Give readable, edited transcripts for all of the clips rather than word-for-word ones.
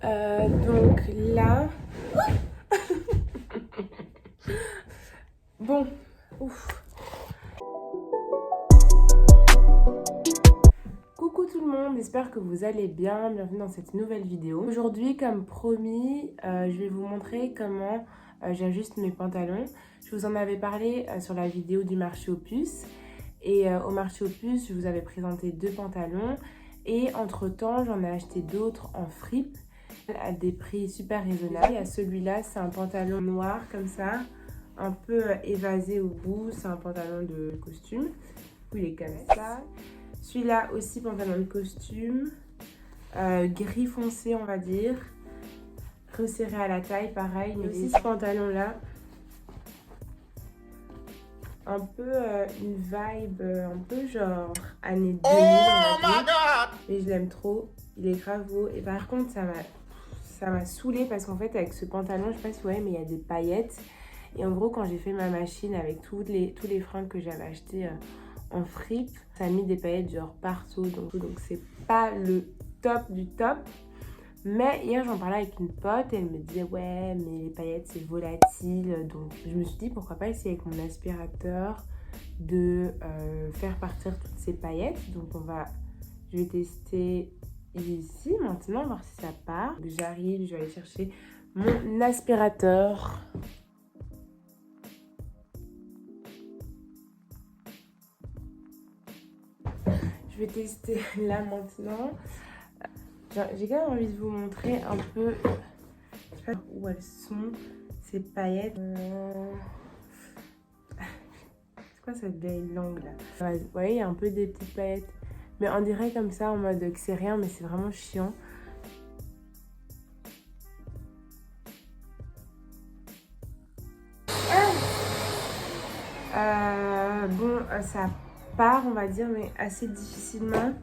Donc là... Bon, ouf. Coucou tout le monde, j'espère que vous allez bien. Bienvenue dans cette nouvelle vidéo. Aujourd'hui, comme promis, je vais vous montrer comment j'ajuste mes pantalons. Je vous en avais parlé sur la vidéo du marché aux puces. Et au marché aux puces, je vous avais présenté 2 pantalons. Et entre-temps, j'en ai acheté d'autres en fripe à des prix super raisonnables. Et à celui-là, c'est un pantalon noir comme ça, un peu évasé au bout. C'est un pantalon de costume. Il est comme ça. Celui-là aussi, pantalon de costume, gris foncé on va dire, resserré à la taille, pareil. Mais aussi ce pantalon-là, un peu une vibe, un peu genre années 2000 on va dire. Mais je l'aime trop, il est grave beau. Et par contre, ça m'a saoulée parce qu'en fait, avec ce pantalon, je sais pas si vous voyez, mais il y a des paillettes. Et en gros, quand j'ai fait ma machine avec tous les fringues que j'avais achetés en fripe, ça a mis des paillettes genre partout. Donc c'est pas le top du top. Mais hier, j'en parlais avec une pote et elle me disait ouais, mais les paillettes c'est volatile. Donc je me suis dit pourquoi pas essayer avec mon aspirateur de faire partir toutes ces paillettes. Donc je vais tester ici maintenant, voir si ça part. J'arrive, je vais aller chercher mon aspirateur. Je vais tester là maintenant. J'ai quand même envie de vous montrer un peu, je sais pas où elles sont, ces paillettes. C'est quoi cette vieille langue là? Vous voyez, il y a un peu des petites paillettes. Mais on dirait comme ça en mode que c'est rien, mais c'est vraiment chiant. Bon, ça part, on va dire, mais assez difficilement.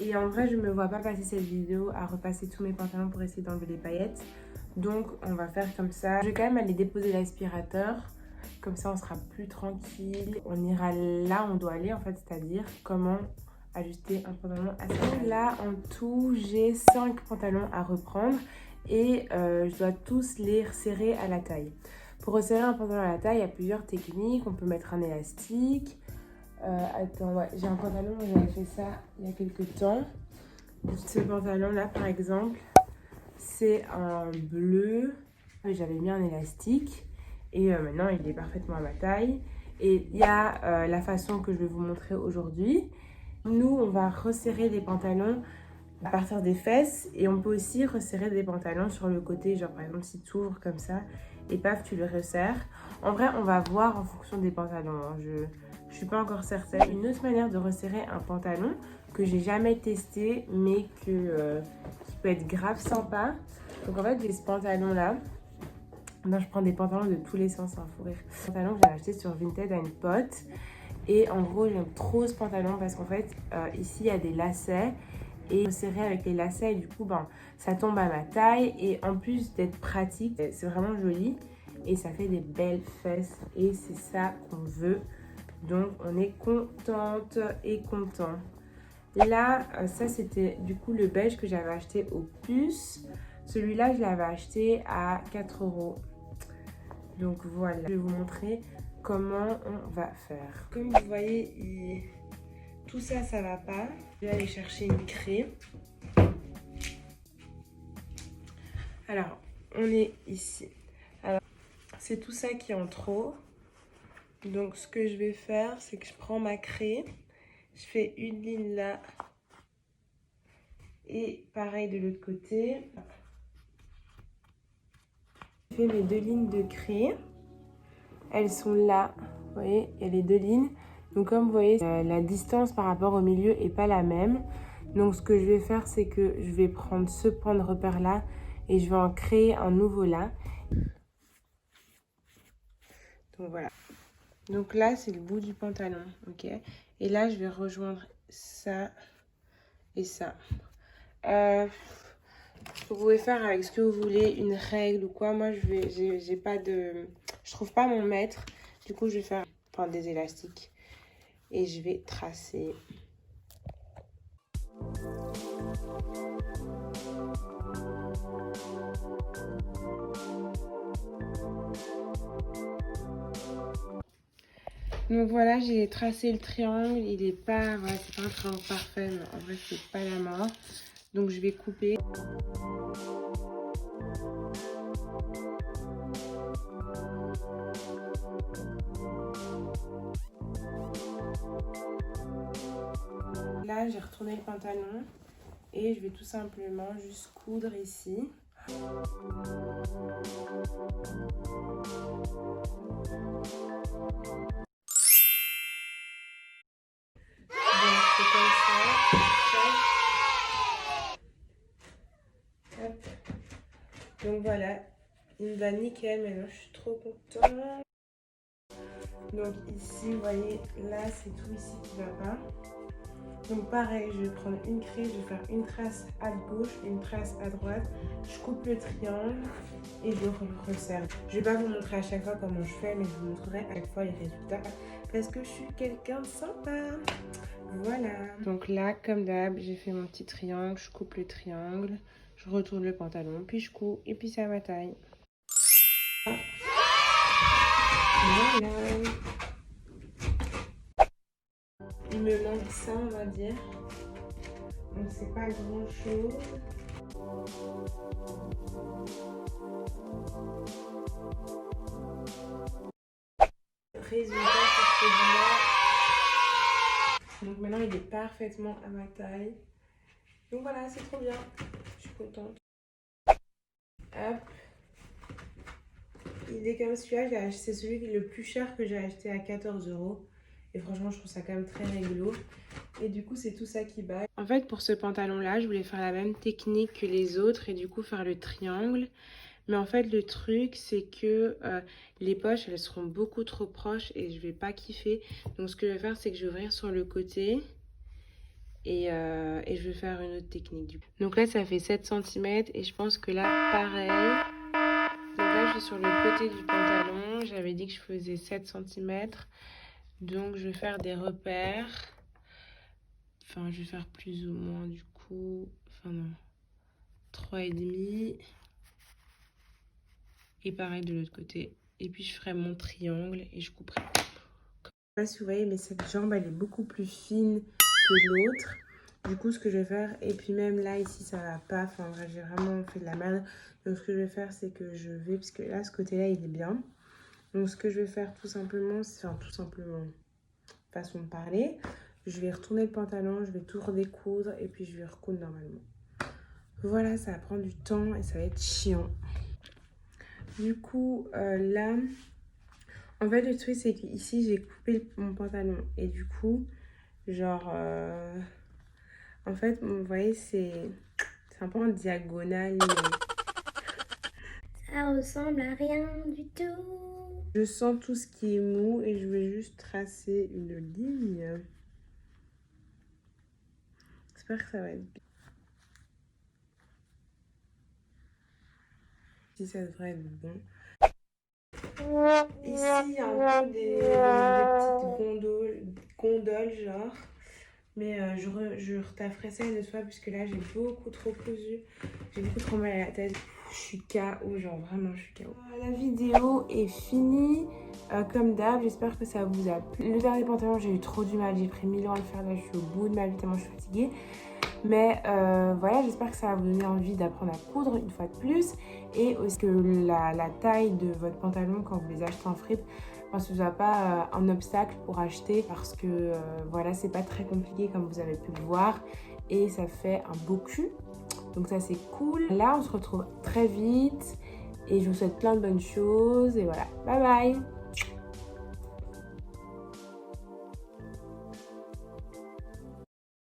Et en vrai, je me vois pas passer cette vidéo à repasser tous mes pantalons pour essayer d'enlever les paillettes. Donc, on va faire comme ça. Je vais quand même aller déposer l'aspirateur. Comme ça, on sera plus tranquille. On ira là où on doit aller, en fait, c'est-à-dire comment ajuster un pantalon à sa taille. Là, en tout, j'ai 5 pantalons à reprendre. Et je dois tous les resserrer à la taille. Pour resserrer un pantalon à la taille, il y a plusieurs techniques. On peut mettre un élastique. Attends, ouais, j'ai un pantalon, j'avais fait ça il y a quelques temps. Ce pantalon-là, par exemple, c'est un bleu. J'avais mis un élastique et maintenant, il est parfaitement à ma taille. Et il y a la façon que je vais vous montrer aujourd'hui. Nous, on va resserrer les pantalons à partir des fesses et on peut aussi resserrer des pantalons sur le côté, genre par exemple si tu ouvres comme ça et paf, tu le resserres. En vrai, on va voir en fonction des pantalons, hein. Je suis pas encore certaine. Une autre manière de resserrer un pantalon que j'ai jamais testé mais qui peut être grave sympa. Donc en fait, j'ai ce pantalon là. Non, je prends des pantalons de tous les sens, hein, faut rire. Ce pantalon que j'ai acheté sur Vinted à une pote. Et en gros, j'aime trop ce pantalon parce qu'en fait, ici, il y a des lacets. Et resserré avec les lacets, et du coup, ben, ça tombe à ma taille. Et en plus d'être pratique, c'est vraiment joli. Et ça fait des belles fesses. Et c'est ça qu'on veut. Donc, on est contente et content. Là, ça, c'était du coup le beige que j'avais acheté aux puces. Celui-là, je l'avais acheté à 4 €. Donc, voilà. Je vais vous montrer comment on va faire. Comme vous voyez, tout ça, ça va pas. Je vais aller chercher une craie. Alors, on est ici. Alors, c'est tout ça qui est en trop. Donc, ce que je vais faire, c'est que je prends ma craie. Je fais une ligne là. Et pareil de l'autre côté. Je fais mes 2 lignes de craie. Elles sont là. Vous voyez, il y a les 2 lignes. Donc, comme vous voyez, la distance par rapport au milieu n'est pas la même. Donc, ce que je vais faire, c'est que je vais prendre ce point de repère là et je vais en créer un nouveau là. Donc, voilà. Donc là, c'est le bout du pantalon, ok? Et là, je vais rejoindre ça et ça. Vous pouvez faire avec ce que vous voulez, une règle ou quoi. Moi, j'ai pas de... Je trouve pas mon mètre. Du coup, je vais faire des élastiques. Et je vais tracer. Donc voilà, j'ai tracé le triangle. Il est pas, voilà, c'est pas un triangle parfait, mais en vrai c'est pas la mort. Donc je vais couper. Là, j'ai retourné le pantalon et je vais tout simplement juste coudre ici. Donc voilà, il me va nickel, maintenant je suis trop contente. Donc ici, vous voyez, là c'est tout ici qui va pas. Donc pareil, je vais prendre une craie, je vais faire une trace à gauche, une trace à droite. Je coupe le triangle et je le resserre. Je vais pas vous montrer à chaque fois comment je fais, mais je vous montrerai à chaque fois les résultats parce que je suis quelqu'un de sympa. Voilà. Donc là, comme d'hab, j'ai fait mon petit triangle, je coupe le triangle, je retourne le pantalon, puis je couds et puis c'est à ma taille. Voilà. Il me manque ça, on va dire. Donc c'est pas grand chose. Résultat pour celui-là. Donc maintenant il est parfaitement à ma taille. Donc voilà, c'est trop bien. Je suis contente. Hop. Il est comme celui-là, c'est celui qui est le plus cher que j'ai acheté à 14 €. Et franchement, je trouve ça quand même très rigolo. Et du coup, c'est tout ça qui bat. En fait, pour ce pantalon-là, je voulais faire la même technique que les autres et du coup faire le triangle. Mais en fait, le truc, c'est que les poches, elles seront beaucoup trop proches et je vais pas kiffer. Donc, ce que je vais faire, c'est que je vais ouvrir sur le côté et je vais faire une autre technique. Donc là, ça fait 7 cm et je pense que là, pareil. Donc là, je suis sur le côté du pantalon. J'avais dit que je faisais 7 cm. Donc, je vais faire des repères. Enfin, je vais faire plus ou moins du coup. Enfin, non. 3,5. Et pareil de l'autre côté. Et puis, je ferai mon triangle et je couperai. Je sais pas si vous voyez, mais cette jambe, elle est beaucoup plus fine que l'autre. Du coup, ce que je vais faire, et puis même là, ici, ça va pas. Enfin, bref, j'ai vraiment fait de la merde. Donc, ce que je vais faire, c'est que je vais, parce que là, ce côté-là, il est bien. Donc, ce que je vais faire tout simplement, c'est, enfin, tout simplement, façon de parler, je vais retourner le pantalon, je vais tout redécoudre et puis je vais recoudre normalement. Voilà, ça va prendre du temps et ça va être chiant. Du coup, là, en fait, le truc, c'est qu'ici, j'ai coupé mon pantalon et du coup, genre, en fait, vous voyez, c'est un peu en diagonale. Ça ressemble à rien du tout. Je sens tout ce qui est mou et je vais juste tracer une ligne. J'espère que ça va être bien. Si ça devrait être bon. Ici, il y a un peu des petites gondoles, genre. Mais je retafferai ça une autre fois puisque là, j'ai beaucoup trop cousu. J'ai beaucoup trop mal à la tête. Je suis KO, genre vraiment, je suis KO. La vidéo est finie. Comme d'hab, j'espère que ça vous a plu. Le dernier pantalon, j'ai eu trop du mal. J'ai pris 1000 ans à le faire. Là, je suis au bout de ma vie tellement je suis fatiguée. Mais voilà, j'espère que ça va vous donner envie d'apprendre à coudre une fois de plus. Et aussi que la taille de votre pantalon quand vous les achetez en fripe, ce ne soit pas un obstacle pour acheter. Parce que voilà, c'est pas très compliqué comme vous avez pu le voir. Et ça fait un beau cul. Donc ça c'est cool. Là, on se retrouve très vite. Et je vous souhaite plein de bonnes choses. Et voilà, bye bye!